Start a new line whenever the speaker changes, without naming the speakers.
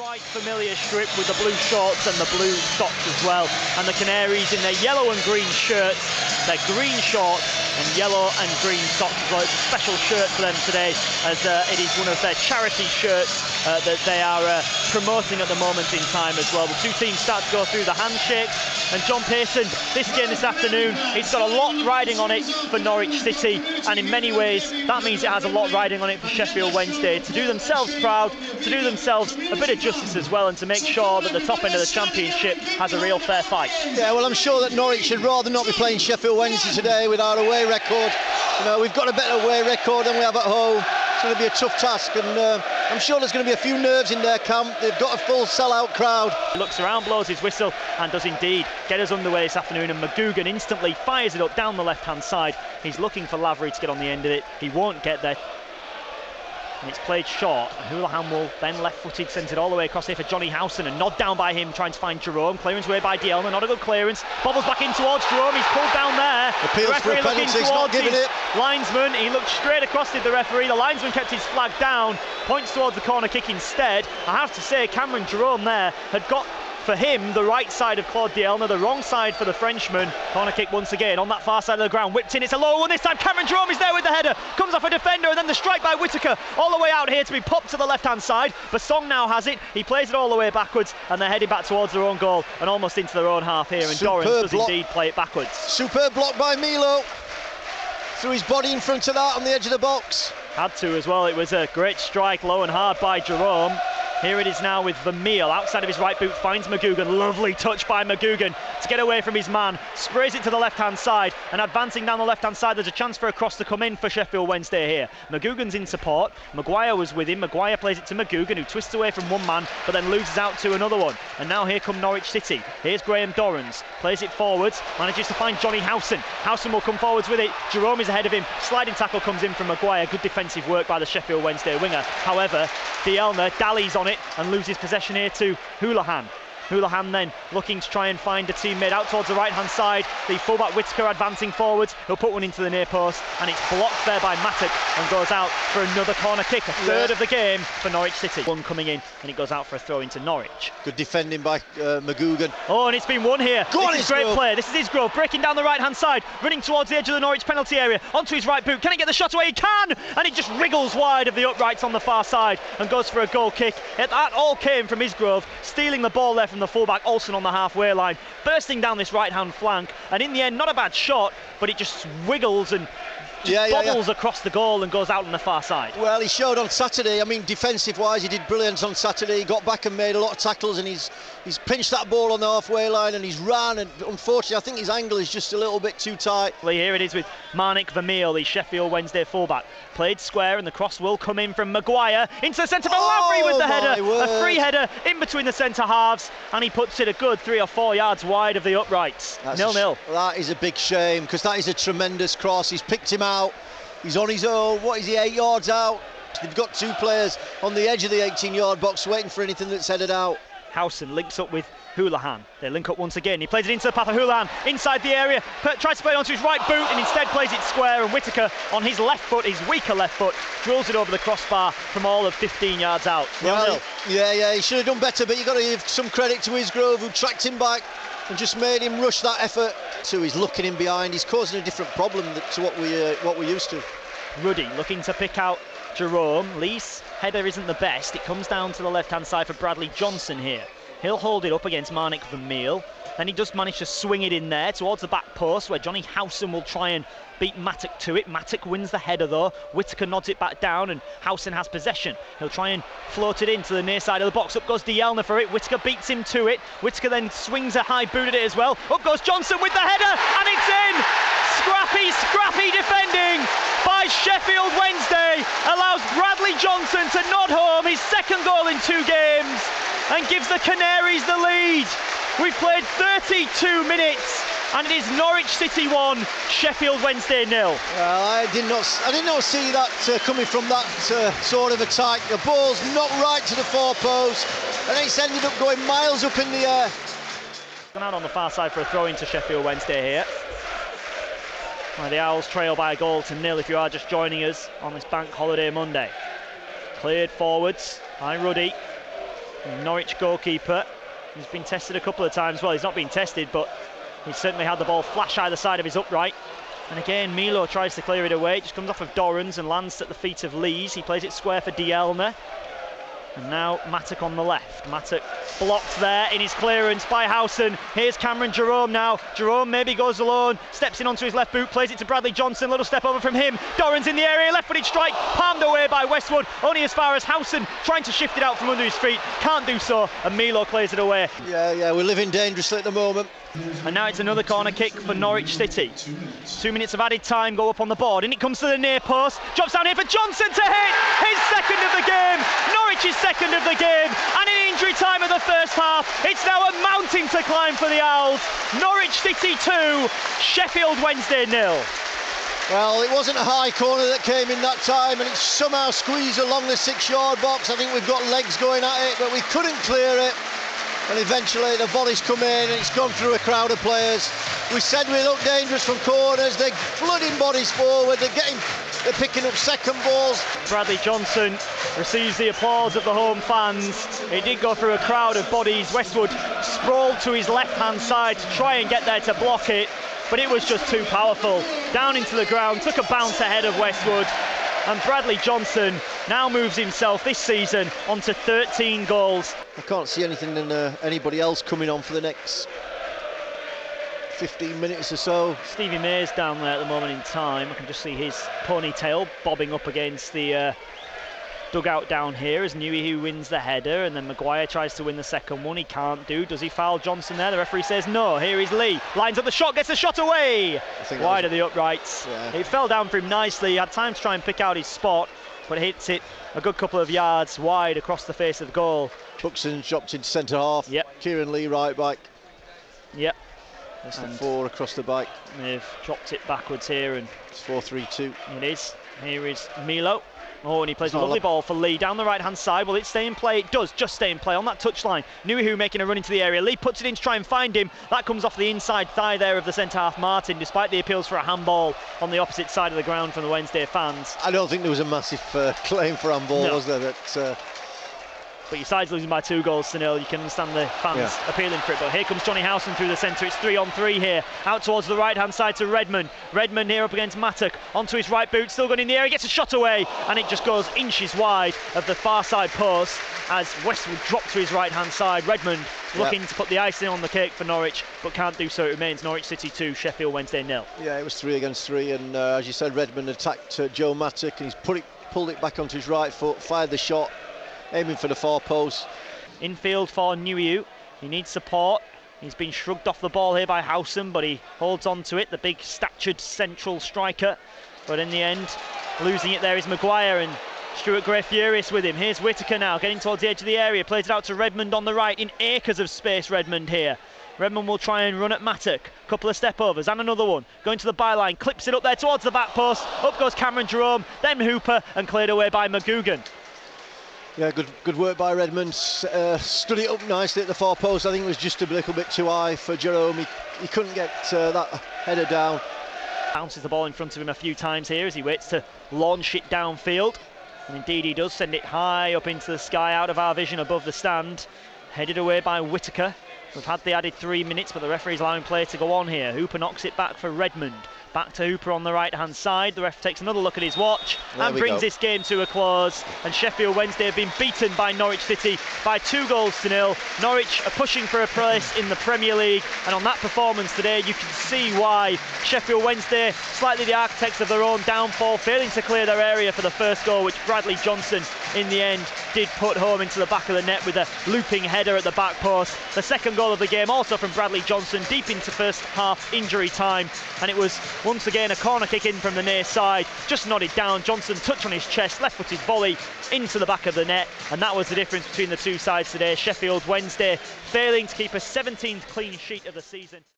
bright familiar strip with the blue shorts and the blue socks as well, and the Canaries in their yellow and green shirts, their green shorts and yellow and green socks as well. It's a special shirt for them today, as it is one of their charity shirts that they are promoting at the moment in time as well. The two teams start to go through the handshakes, and John Pearson, this game this afternoon, it's got a lot riding on it for Norwich City, and in many ways that means it has a lot riding on it for Sheffield Wednesday to do themselves proud, to do themselves a bit of justice as well, and to make sure that the top end of the championship has a real fair fight.
Yeah, well, I'm sure that Norwich should rather not be playing Sheffield Wednesday today with our away record. You know, we've got a better away record than we have at home. It's going to be a tough task, and I'm sure there's going to be a few nerves in their camp. They've got a full sell-out crowd.
He looks around, blows his whistle, and does indeed get us underway this afternoon, and McGugan instantly fires it up down the left-hand side. He's looking for Lavery to get on the end of it. He won't get there. And it's played short, and Houlihan will then left-footed sends it all the way across here for Johnny Howson, and nod down by him trying to find Jerome. Clearance away by Dielna, not a good clearance. Bobbles back in towards Jerome, he's pulled down there.
Appeals for a penalty, he's not giving it.
Linesman, he looked straight across to the referee. The linesman kept his flag down, points towards the corner kick instead. I have to say, Cameron Jerome there had got for him the right side of Claude Dielna, the wrong side for the Frenchman. Corner kick once again on that far side of the ground, whipped in, it's a low one this time. Cameron Jerome is there with the header, comes off a defender, and then the strike by Whittaker all the way out here to be popped to the left hand side. Basong now has it, he plays it all the way backwards, and they're heading back towards their own goal and almost into their own half here, and Dorrans does indeed play it backwards.
Superb block by Milo, threw his body in front of that on the edge of the box.
Had to as well. It was a great strike, low and hard by Jerome. Here it is now with Vermeil, outside of his right boot, finds McGugan. Lovely touch by McGugan to get away from his man. Sprays it to the left-hand side, and advancing down the left-hand side, there's a chance for a cross to come in for Sheffield Wednesday here. McGugan's in support. Maguire was with him. Maguire plays it to McGugan, who twists away from one man, but then loses out to another one. And now here come Norwich City. Here's Graham Dorrans, plays it forwards, manages to find Johnny Howson. Howson will come forwards with it. Jerome is ahead of him. Sliding tackle comes in from Maguire. Good defensive work by the Sheffield Wednesday winger. However, Dielna dallies on it and loses possession here to Houlihan. Houlihan then looking to try and find a teammate out towards the right hand side. The fullback Whittaker advancing forwards. He'll put one into the near post, and it's blocked there by Mattock and goes out for another corner kick. A third of the game for Norwich City. One coming in, and it goes out for a throw into Norwich.
Good defending by McGugan.
Oh, and it's been won here. This is great play. This is Isgrove breaking down the right hand side, running towards the edge of the Norwich penalty area, onto his right boot. Can he get the shot away? He can, and it just wriggles wide of the uprights on the far side and goes for a goal kick. That all came from Isgrove, stealing the ball there from the fullback Olsen on the halfway line, bursting down this right hand flank, and in the end not a bad shot, but it just wiggles and bobbles across the goal and goes out on the far side. Well,
he showed on Saturday. I mean, defensive wise he did brilliant on Saturday. He got back and made a lot of tackles, and he's pinched that ball on the halfway line, and he's ran, and unfortunately I think his angle is just a little bit too tight.
Here it is with Marnik Vermeil, the Sheffield Wednesday fullback. Played square, and the cross will come in from Maguire into the centre for Lavery with the header. A free header in between the centre halves, and he puts it a good 3 or 4 yards wide of the uprights. 0-0.
That is a big shame, because that is a tremendous cross. He's picked him out. He's on his own. What is he, 8 yards out? They've got two players on the edge of the 18-yard box waiting for anything that's headed out.
Howson links up with Houlihan. They link up once again. He plays it into the path of Houlihan inside the area. Tries to play it onto his right boot, and instead plays it square. And Whittaker on his left foot, his weaker left foot, drills it over the crossbar from all of 15 yards out.
Well, yeah, he should have done better, but you've got to give some credit to Isgrove, who tracked him back and just made him rush that effort. So he's looking in behind. He's causing a different problem to what we're used to.
Ruddy looking to pick out Jerome. Lee's header isn't the best. It comes down to the left-hand side for Bradley Johnson here. He'll hold it up against Marnik Vermeil. Then he does manage to swing it in there towards the back post, where Johnny Howson will try and beat Mattock to it. Mattock wins the header though. Whittaker nods it back down, and Howson has possession. He'll try and float it into the near side of the box. Up goes Dielna for it. Whittaker beats him to it. Whittaker then swings a high boot at it as well. Up goes Johnson with the header, and it's in! Scrappy defending by Sheffield Wednesday allows Bradley Johnson to nod home his second goal in 2 games and gives the Canaries the lead. We've played 32 minutes, and it is Norwich City 1, Sheffield Wednesday 0.
Well, I did not see that coming from that sort of attack. The ball's knocked right to the far post, and it's ended up going miles up in the air.
Gone out on the far side for a throw into Sheffield Wednesday here. Well, the Owls trail by a goal to 0 if you are just joining us on this bank holiday Monday. Cleared forwards by Ruddy. Norwich goalkeeper, he's been tested a couple of times. Well, he's not been tested, but he's certainly had the ball flash either side of his upright. And again, Milo tries to clear it away. It just comes off of Dorrans and lands at the feet of Lees. He plays it square for Dielna. And now Mattock on the left. Mattock blocked there in his clearance by Howson. Here's Cameron Jerome now. Jerome maybe goes alone, steps in onto his left boot, plays it to Bradley Johnson. Little step over from him. Dorrans in the area, left-footed strike, palmed away by Westwood. Only as far as Howson trying to shift it out from under his feet. Can't do so, and Milo clears it away.
Yeah, we're living dangerously at the moment.
And now it's another corner kick for Norwich City. 2 minutes of added time go up on the board, and it comes to the near post. Drops down here for Johnson to hit his second of the game. Norwich's second of the game, and in injury time of the first half, it's now a mountain to climb for the Owls. Norwich City 2, Sheffield Wednesday 0.
Well, it wasn't a high corner that came in that time, and it's somehow squeezed along the 6-yard box. I think we've got legs going at it, but we couldn't clear it. And eventually the volley's come in and it's gone through a crowd of players. We said we look dangerous from corners. They're flooding bodies forward. They're picking up second balls.
Bradley Johnson receives the applause of the home fans. It did go through a crowd of bodies. Westwood sprawled to his left-hand side to try and get there to block it, but it was just too powerful. Down into the ground, took a bounce ahead of Westwood. And Bradley Johnson now moves himself this season onto 13 goals.
I can't see anything in anybody else coming on for the next 15 minutes or so.
Stevie May's down there at the moment in time. I can just see his ponytail bobbing up against the dugout down here as Newey who wins the header, and then Maguire tries to win the second one. He can't do. Does he foul Johnson there? The referee says no. Here is Lee. Lines up the shot, gets the shot away. Wide of the uprights.
Yeah.
It fell down for him nicely. He had time to try and pick out his spot, but hits it a good couple of yards wide across the face of the goal.
Buxton's dropped into centre half.
Yep.
Kieran Lee right back.
Yep.
That's the 4 across the back.
They've dropped it backwards here, and
it's 4-3-2.
It is. Here is Milo. Oh, and he plays a lovely ball for Lee down the right-hand side. Will it stay in play? It does, just stay in play on that touchline. Newey making a run into the area. Lee puts it in to try and find him. That comes off the inside thigh there of the centre-half Martin, despite the appeals for a handball on the opposite side of the ground from the Wednesday fans.
I don't think there was a massive claim for handball, was there?
But your side's losing by 2 goals to 0. You can understand the fans appealing for it. But here comes Johnny Howson through the centre. It's 3-on-3 here. Out towards the right-hand side to Redmond. Redmond here up against Mattock. Onto his right boot. Still going in the air. He gets a shot away. And it just goes inches wide of the far side post as Westwood dropped to his right-hand side. Redmond looking to put the icing on the cake for Norwich, but can't do so. It remains Norwich City 2, Sheffield Wednesday 0.
Yeah, it was 3 against 3. And as you said, Redmond attacked Joe Mattock. And he's pulled it back onto his right foot, fired the shot, aiming for the far post.
Infield for Newey. He needs support. He's been shrugged off the ball here by Howson, but he holds on to it, the big statured central striker. But in the end, losing it there is Maguire, and Stuart Gray furious with him. Here's Whittaker now, getting towards the edge of the area, plays it out to Redmond on the right, in acres of space Redmond here. Redmond will try and run at Mattock. Couple of step overs and another one. Going to the byline, clips it up there towards the back post. Up goes Cameron Jerome, then Hooper, and cleared away by McGugan.
Yeah, good work by Redmond. Stood it up nicely at the far post. I think it was just a little bit too high for Jerome. He couldn't get that header down.
Bounces the ball in front of him a few times here as he waits to launch it downfield. And indeed he does, send it high up into the sky, out of our vision above the stand. Headed away by Whittaker. We've had the added 3 minutes, but the referee's allowing play to go on here. Hooper knocks it back for Redmond. Back to Hooper on the right-hand side. The ref takes another look at his watch and brings this game to a close. And Sheffield Wednesday have been beaten by Norwich City by 2 goals to 0. Norwich are pushing for a place in the Premier League, and on that performance today, you can see why Sheffield Wednesday, slightly the architects of their own downfall, failing to clear their area for the first goal, which Bradley Johnson, in the end, did put home into the back of the net with a looping header at the back post. The second goal of the game, also from Bradley Johnson, deep into first half injury time, and it was once again a corner kick in from the near side, just nodded down. Johnson touch on his chest, left-footed volley into the back of the net, and that was the difference between the two sides today. Sheffield Wednesday failing to keep a 17th clean sheet of the season.